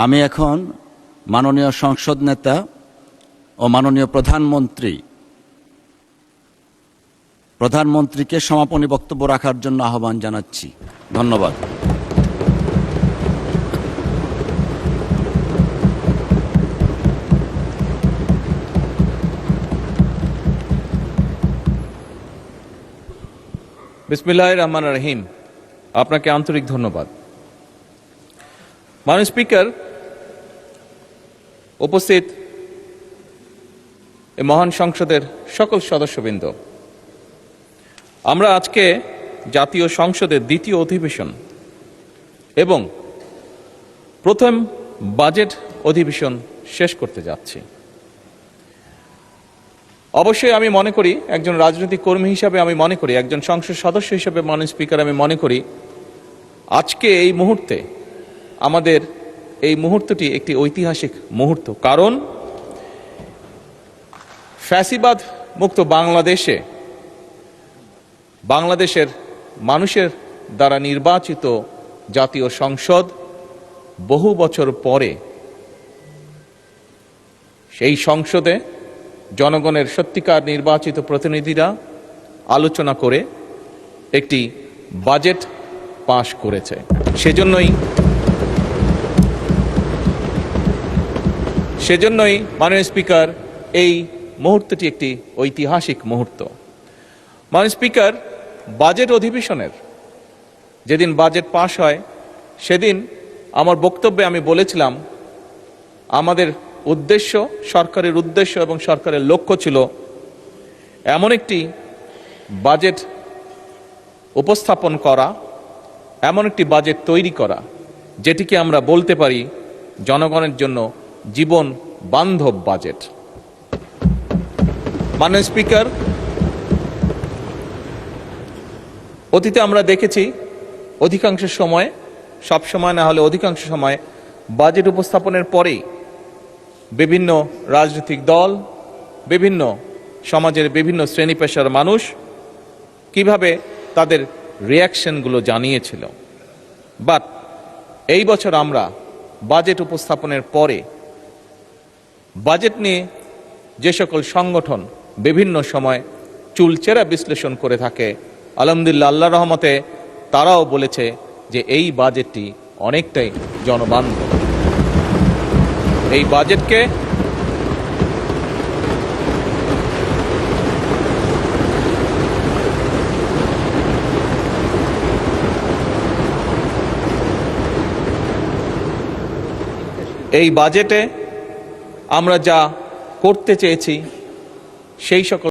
আমি এখন মাননীয় সংসদ নেতা ও মাননীয় প্রধানমন্ত্রীকে সমাপনী বক্তব্য রাখার জন্য আহ্বান জানাচ্ছি। ধন্যবাদ। বিসমিল্লাহির রহমানির রহিম। আপনাকে আন্তরিক ধন্যবাদ। মাননীয় স্পিকার, উপস্থিত এই মহান সংসদের সকল সদস্যবৃন্দ, আমরা আজকে জাতীয় সংসদের দ্বিতীয় অধিবেশন এবং প্রথম বাজেট অধিবেশন শেষ করতে যাচ্ছি। অবশ্যই আমি মনে করি, একজন রাজনৈতিক কর্মী হিসাবে আমি মনে করি, একজন সংসদ সদস্য হিসেবে মাননীয় স্পিকার আমি মনে করি আজকে এই মুহূর্তে আমাদের এই মুহূর্তটি একটি ঐতিহাসিক মুহূর্ত। কারণ ফ্যাসিবাদ মুক্ত বাংলাদেশের মানুষের দ্বারা নির্বাচিত জাতীয় সংসদ বহু বছর পরে সেই সংসদে জনগণের সত্যিকার নির্বাচিত প্রতিনিধিরা আলোচনা করে একটি বাজেট পাশ করেছে। সেজন্যই মাননীয় স্পিকার, এই মুহূর্তটি একটি ঐতিহাসিক মুহূর্ত। মাননীয় স্পিকার, বাজেট অধিবেশনের যেদিন বাজেট পাশ হয় সেদিন আমার বক্তব্যে আমি বলেছিলাম আমাদের উদ্দেশ্য, সরকারের উদ্দেশ্য এবং সরকারের লক্ষ্য ছিল এমন একটি বাজেট উপস্থাপন করা, এমন একটি বাজেট তৈরি করা যেটিকে আমরা বলতে পারি জনগণের জন্য জীবন বান্ধব বাজেট। মাননীয় স্পিকার, অতীতে আমরা দেখেছি অধিকাংশ সময়, সব সময় না হলে অধিকাংশ সময়, বাজেট উপস্থাপনের পরেই বিভিন্ন রাজনৈতিক দল, বিভিন্ন সমাজের বিভিন্ন শ্রেণী পেশার মানুষ কিভাবে তাদের রিয়াকশনগুলো জানিয়েছিল। বাট এই বছর আমরা বাজেট উপস্থাপনের পরে বাজেট নিয়ে যে সকল সংগঠন বিভিন্ন সময় চুলচেরা বিশ্লেষণ করে থাকে, আলহামদুলিল্লাহ, আল্লাহর রহমতে তারাও বলেছে যে এই বাজেটটি অনেকটাই জনবান্ধব। এই বাজেটকে আমরা যা করতে চেয়েছি সেই সকল